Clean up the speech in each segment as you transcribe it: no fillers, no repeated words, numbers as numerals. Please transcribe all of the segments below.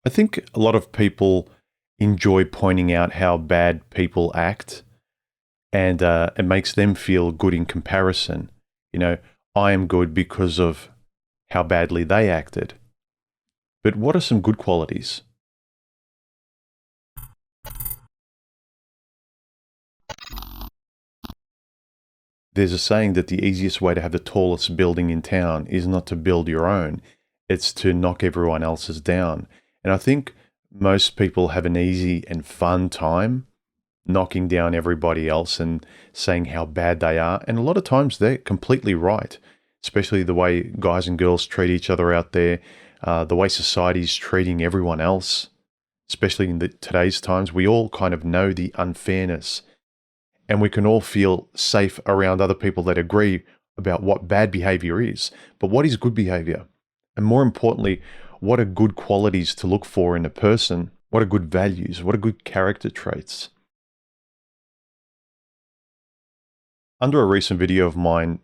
I think a lot of people enjoy pointing out how bad people act, and it makes them feel good in comparison. You know, I am good because of how badly they acted. But what are some good qualities? There's a saying that the easiest way to have the tallest building in town is not to build your own, it's to knock everyone else's down. And I think most people have an easy and fun time knocking down everybody else and saying how bad they are. And a lot of times they're completely right, especially the way guys and girls treat each other out there, the way society's treating everyone else, especially in today's times. We all kind of know the unfairness, and we can all feel safe around other people that agree about what bad behavior is. But what is good behavior? And more importantly, what are good qualities to look for in a person? What are good values? What are good character traits? Under a recent video of mine,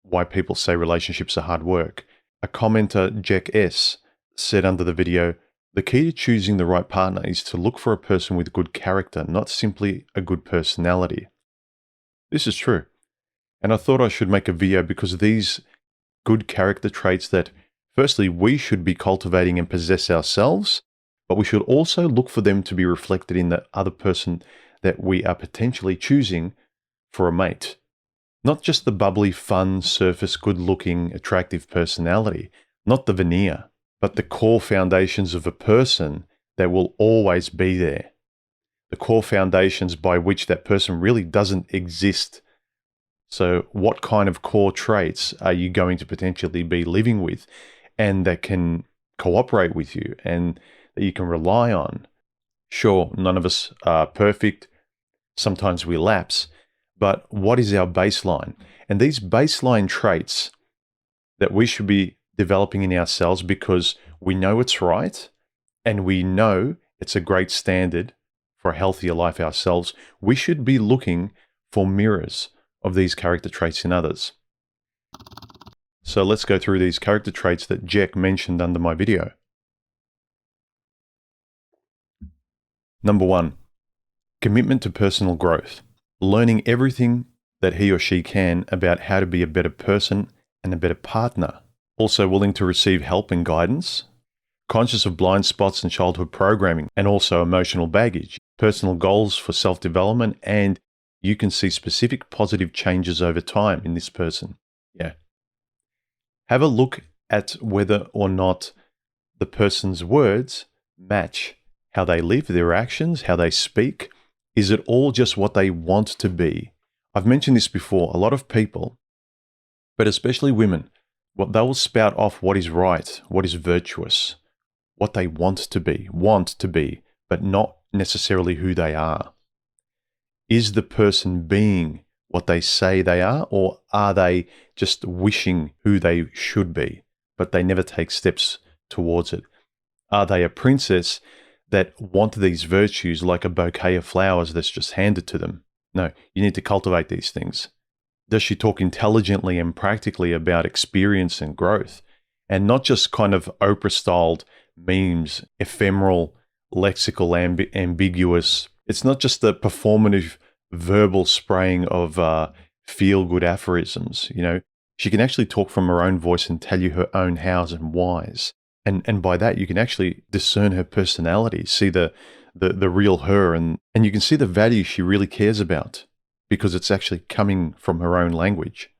Why People Say Relationships Are Hard Work, a commenter, Jack S., said under the video, "The key to choosing the right partner is to look for a person with good character, not simply a good personality." This is true. And I thought I should make a video because these good character traits that, firstly, we should be cultivating and possess ourselves, but we should also look for them to be reflected in the other person that we are potentially choosing for a mate. Not just the bubbly, fun, surface, good-looking, attractive personality, not the veneer, but the core foundations of a person that will always be there. The core foundations by which that person really doesn't exist. So what kind of core traits are you going to potentially be living with and that can cooperate with you and that you can rely on? Sure, none of us are perfect. Sometimes we lapse. But what is our baseline? And these baseline traits that we should be developing in ourselves because we know it's right and we know it's a great standard for a healthier life ourselves, we should be looking for mirrors of these character traits in others. So let's go through these character traits that Jack mentioned under my video. Number 1, commitment to personal growth. Learning everything that he or she can about how to be a better person and a better partner. Also willing to receive help and guidance. Conscious of blind spots and childhood programming and also emotional baggage. Personal goals for self-development, and you can see specific positive changes over time in this person. Yeah. Have a look at whether or not the person's words match how they live, their actions, how they speak. Is it all just what they want to be? I've mentioned this before. A lot of people, but especially women, they will spout off what is right, what is virtuous, what they want to be, but not necessarily who they are. Is the person being what they say they are, or are they just wishing who they should be, but they never take steps towards it? Are they a princess that want these virtues like a bouquet of flowers that's just handed to them? No, you need to cultivate these things. Does she talk intelligently and practically about experience and growth, and not just kind of Oprah-styled memes, ephemeral, lexical, ambiguous? It's not just the performative verbal spraying of feel-good aphorisms. You know, she can actually talk from her own voice and tell you her own hows and whys. And by that, you can actually discern her personality, see the real her, and you can see the value she really cares about because it's actually coming from her own language.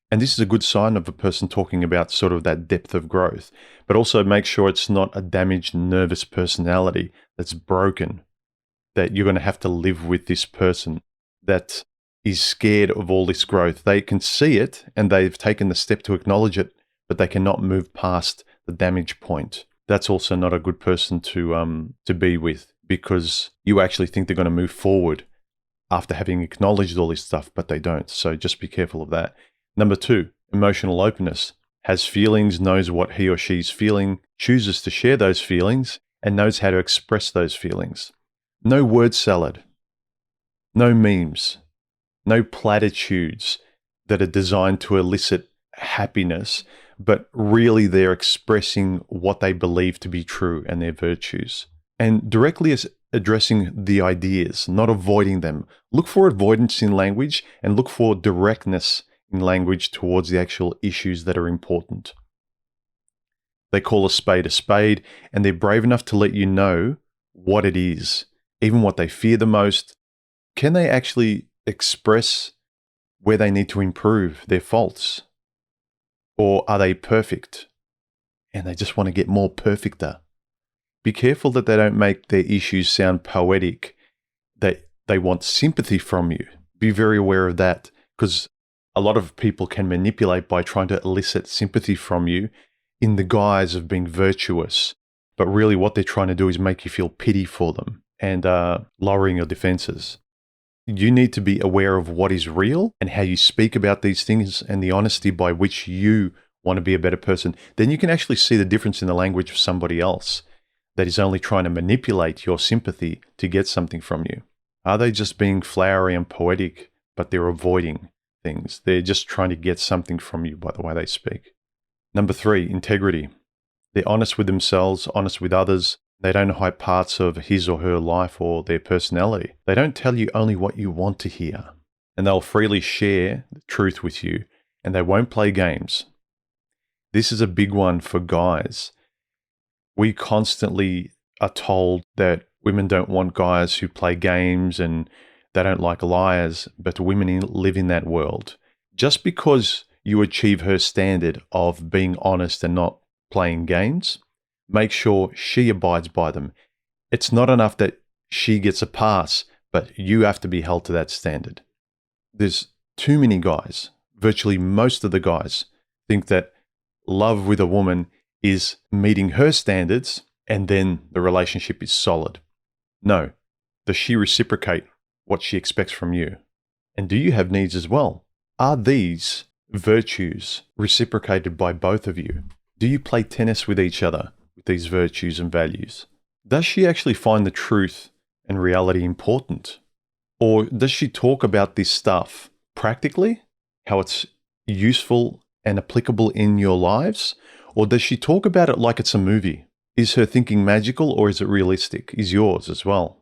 And this is a good sign of a person talking about sort of that depth of growth, but also make sure it's not a damaged, nervous personality that's broken, that you're going to have to live with this person that is scared of all this growth. They can see it and they've taken the step to acknowledge it, but they cannot move past the damage point. That's also not a good person to be with, because you actually think they're going to move forward after having acknowledged all this stuff, but they don't. So just be careful of that. Number 2, emotional openness. Has feelings, knows what he or she's feeling, chooses to share those feelings, and knows how to express those feelings. No word salad, no memes, no platitudes that are designed to elicit happiness, but really they're expressing what they believe to be true and their virtues. And directly is addressing the ideas, not avoiding them. Look for avoidance in language and look for directness in language towards the actual issues that are important. They call a spade, and they're brave enough to let you know what it is, even what they fear the most. Can they actually express where they need to improve their faults? Or are they perfect and they just want to get more perfecter? Be careful that they don't make their issues sound poetic, that they want sympathy from you. Be very aware of that, because a lot of people can manipulate by trying to elicit sympathy from you in the guise of being virtuous. But really what they're trying to do is make you feel pity for them and lowering your defenses. You need to be aware of what is real and how you speak about these things and the honesty by which you want to be a better person. Then you can actually see the difference in the language of somebody else that is only trying to manipulate your sympathy to get something from you. Are they just being flowery and poetic, but they're avoiding things? They're just trying to get something from you by the way they speak. Number 3, integrity. They're honest with themselves, honest with others. They don't hide parts of his or her life or their personality. They don't tell you only what you want to hear. And they'll freely share the truth with you, and they won't play games. This is a big one for guys. We constantly are told that women don't want guys who play games and they don't like liars, but women live in that world. Just because you achieve her standard of being honest and not playing games, make sure she abides by them. It's not enough that she gets a pass, but you have to be held to that standard. There's too many guys, virtually most of the guys, think that love with a woman is meeting her standards and then the relationship is solid. No. Does she reciprocate what she expects from you? And do you have needs as well? Are these virtues reciprocated by both of you? Do you play tennis with each other with these virtues and values? Does she actually find the truth and reality important? Or does she talk about this stuff practically, how it's useful and applicable in your lives? Or does she talk about it like it's a movie? Is her thinking magical or is it realistic? Is yours as well?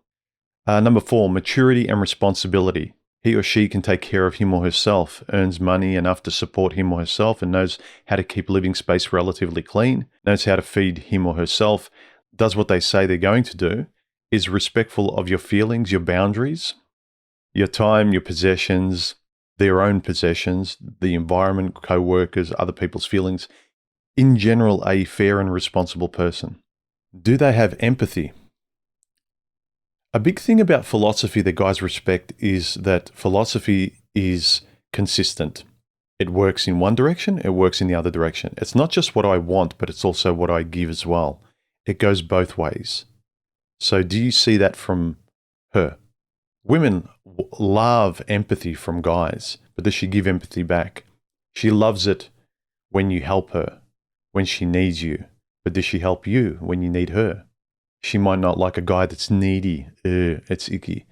Number 4, maturity and responsibility. He or she can take care of him or herself, earns money enough to support him or herself, and knows how to keep living space relatively clean, knows how to feed him or herself, does what they say they're going to do, is respectful of your feelings, your boundaries, your time, your possessions, their own possessions, the environment, co-workers, other people's feelings. In general, a fair and responsible person. Do they have empathy? A big thing about philosophy that guys respect is that philosophy is consistent. It works in one direction, it works in the other direction. It's not just what I want, but it's also what I give as well. It goes both ways. So do you see that from her? Women love empathy from guys, but does she give empathy back? She loves it when you help her, when she needs you, but does she help you when you need her? She might not like a guy that's needy. It's icky.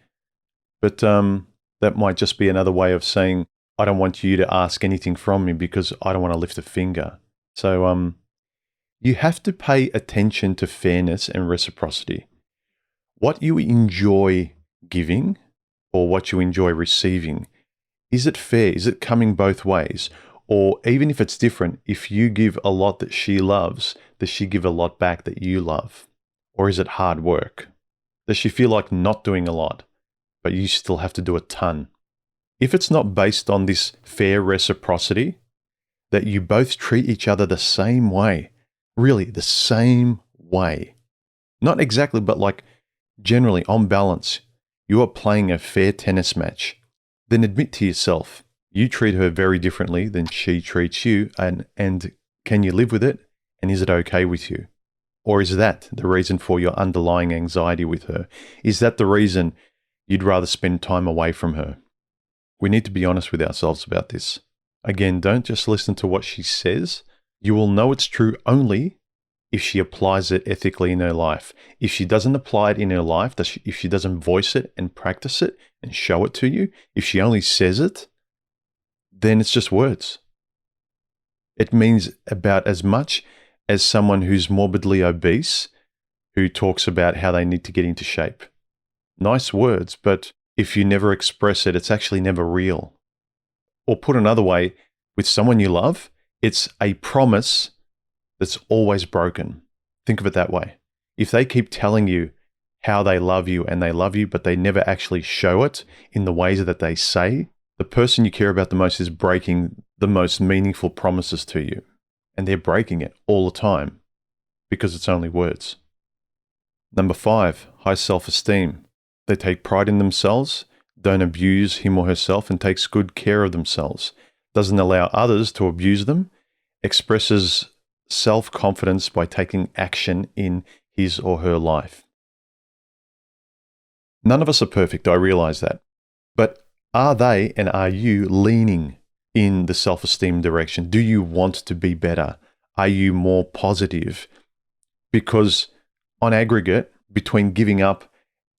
But that might just be another way of saying, I don't want you to ask anything from me because I don't want to lift a finger. So you have to pay attention to fairness and reciprocity. What you enjoy giving or what you enjoy receiving, is it fair? Is it coming both ways? Or even if it's different, if you give a lot that she loves, does she give a lot back that you love? Or is it hard work? Does she feel like not doing a lot, but you still have to do a ton? If it's not based on this fair reciprocity, that you both treat each other the same way, really the same way, not exactly, but like generally on balance, you are playing a fair tennis match, then admit to yourself, you treat her very differently than she treats you, and can you live with it? And is it okay with you? Or is that the reason for your underlying anxiety with her? Is that the reason you'd rather spend time away from her? We need to be honest with ourselves about this. Again, don't just listen to what she says. You will know it's true only if she applies it ethically in her life. If she doesn't apply it in her life, if she doesn't voice it and practice it and show it to you, if she only says it, then it's just words. It means about as much as someone who's morbidly obese who talks about how they need to get into shape. Nice words, but if you never express it, it's actually never real. Or put another way, with someone you love, it's a promise that's always broken. Think of it that way. If they keep telling you how they love you and they love you, but they never actually show it in the ways that they say, the person you care about the most is breaking the most meaningful promises to you. And they're breaking it all the time because it's only words. Number 5, high self-esteem. They take pride in themselves, don't abuse him or herself, and takes good care of themselves. Doesn't allow others to abuse them, expresses self-confidence by taking action in his or her life. None of us are perfect, I realize that. But are they and are you leaning in the self-esteem direction? Do you want to be better? Are you more positive? Because on aggregate, between giving up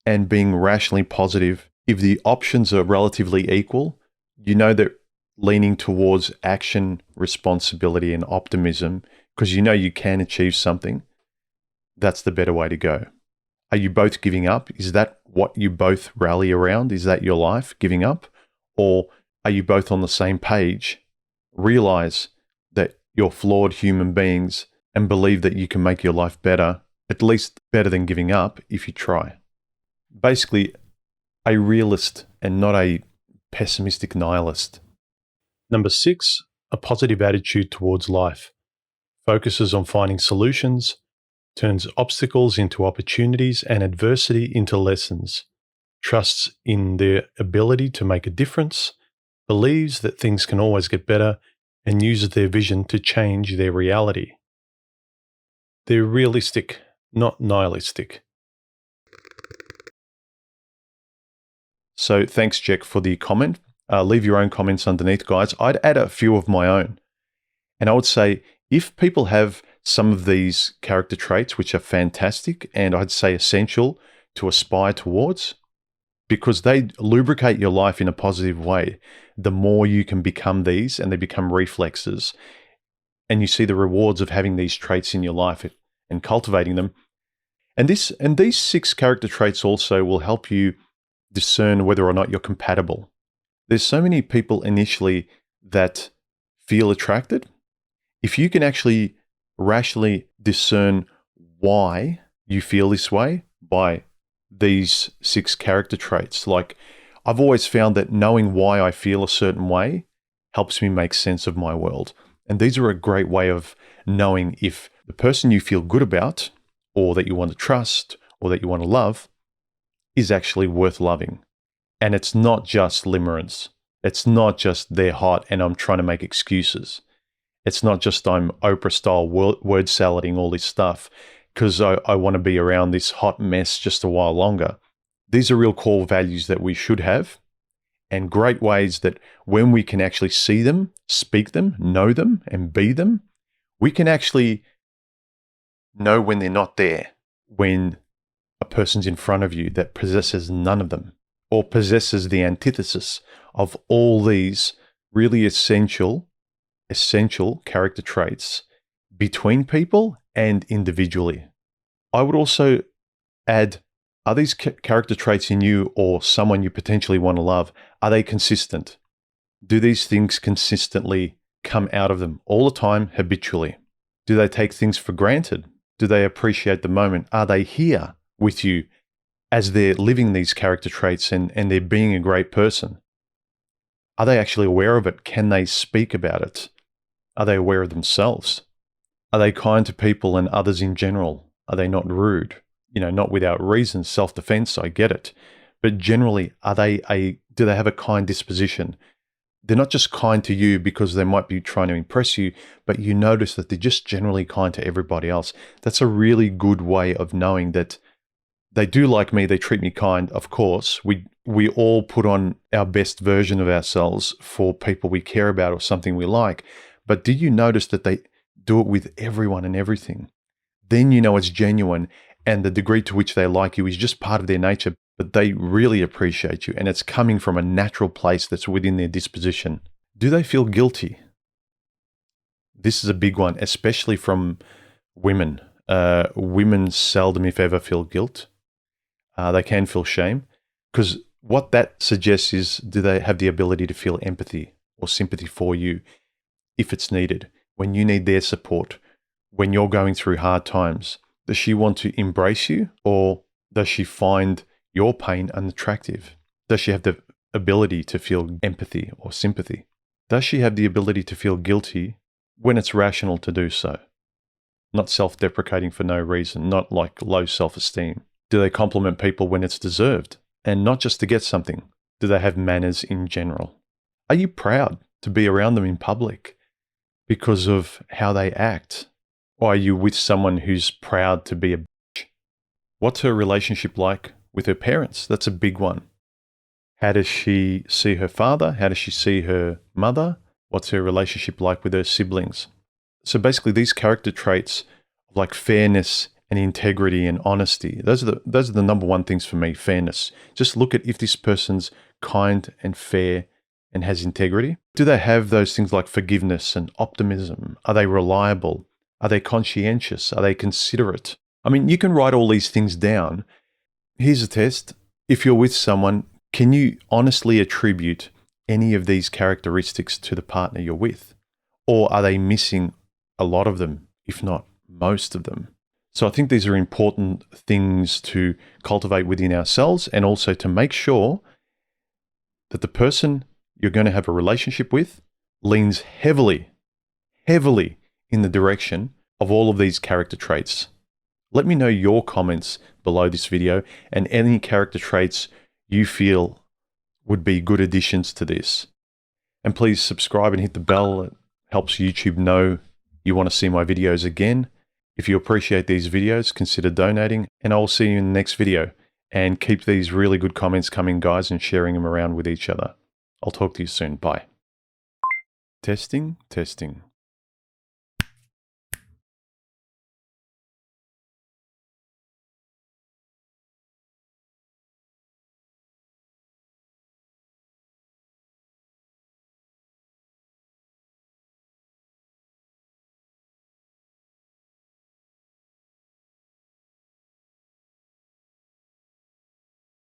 and being rationally positive, if the options are relatively equal, you know that leaning towards action, responsibility, and optimism, because you know you can achieve something, that's the better way to go. Are you both giving up? Is that what you both rally around? Is that your life, giving up? Or are you both on the same page? Realize that you're flawed human beings and believe that you can make your life better, at least better than giving up if you try. Basically, a realist and not a pessimistic nihilist. Number 6, a positive attitude towards life. Focuses on finding solutions, turns obstacles into opportunities and adversity into lessons, trusts in their ability to make a difference, believes that things can always get better, and uses their vision to change their reality. They're realistic, not nihilistic. So thanks, Jack, for the comment. Leave your own comments underneath, guys. I'd add a few of my own. And I would say, if people have some of these character traits, which are fantastic, and I'd say essential to aspire towards, because they lubricate your life in a positive way, the more you can become these, and they become reflexes, and you see the rewards of having these traits in your life and cultivating them. And these 6 character traits also will help you discern whether or not you're compatible. There's so many people initially that feel attracted. If you can actually rationally discern why you feel this way by these 6 character traits, like I've always found that knowing why I feel a certain way helps me make sense of my world. And these are a great way of knowing if the person you feel good about, or that you want to trust, or that you want to love, is actually worth loving. And it's not just limerence. It's not just they're hot and I'm trying to make excuses. It's not just I'm Oprah-style word salading all this stuff because I want to be around this hot mess just a while longer. These are real core values that we should have, and great ways that when we can actually see them, speak them, know them, and be them, we can actually know when they're not there, when a person's in front of you that possesses none of them, or possesses the antithesis of all these really essential character traits between people and individually. I would also add, are these character traits in you or someone you potentially want to love, are they consistent? Do these things consistently come out of them all the time, habitually? Do they take things for granted? Do they appreciate the moment? Are they here with you as they're living these character traits and they're being a great person? Are they actually aware of it? Can they speak about it? Are they aware of themselves? Are they kind to people and others in general? Are they not rude? Not without reason, self-defense, I get it. But generally, do they have a kind disposition? They're not just kind to you because they might be trying to impress you, but you notice that they're just generally kind to everybody else. That's a really good way of knowing that they do like me, they treat me kind. Of course, we all put on our best version of ourselves for people we care about or something we like. But do you notice that they do it with everyone and everything? Then you know it's genuine, and the degree to which they like you is just part of their nature, but they really appreciate you, and it's coming from a natural place that's within their disposition. Do they feel guilty? This is a big one, especially from women. Women seldom, if ever, feel guilt. They can feel shame, because what that suggests is, do they have the ability to feel empathy or sympathy for you if it's needed, when you need their support, when you're going through hard times? Does she want to embrace you, or does she find your pain unattractive? Does she have the ability to feel empathy or sympathy? Does she have the ability to feel guilty when it's rational to do so? Not self-deprecating for no reason, not like low self-esteem. Do they compliment people when it's deserved and not just to get something? Do they have manners in general? Are you proud to be around them in public because of how they act? Or are you with someone who's proud to be a bitch? What's her relationship like with her parents? That's a big one. How does she see her father? How does she see her mother? What's her relationship like with her siblings? So basically, these character traits like fairness and integrity and honesty, those are the number one things for me. Fairness. Just look at if this person's kind and fair and has integrity. Do they have those things like forgiveness and optimism? Are they reliable? Are they conscientious? Are they considerate? I mean, you can write all these things down. Here's a test. If you're with someone, can you honestly attribute any of these characteristics to the partner you're with? Or are they missing a lot of them, if not most of them? So I think these are important things to cultivate within ourselves, and also to make sure that the person you're going to have a relationship with leans heavily in the direction of all of these character traits. Let me know your comments below this video and any character traits you feel would be good additions to this. And please subscribe and hit the bell. It helps YouTube know you want to see my videos again. If you appreciate these videos, consider donating, and I'll see you in the next video. And keep these really good comments coming, guys, and sharing them around with each other. I'll talk to you soon. Bye. Testing.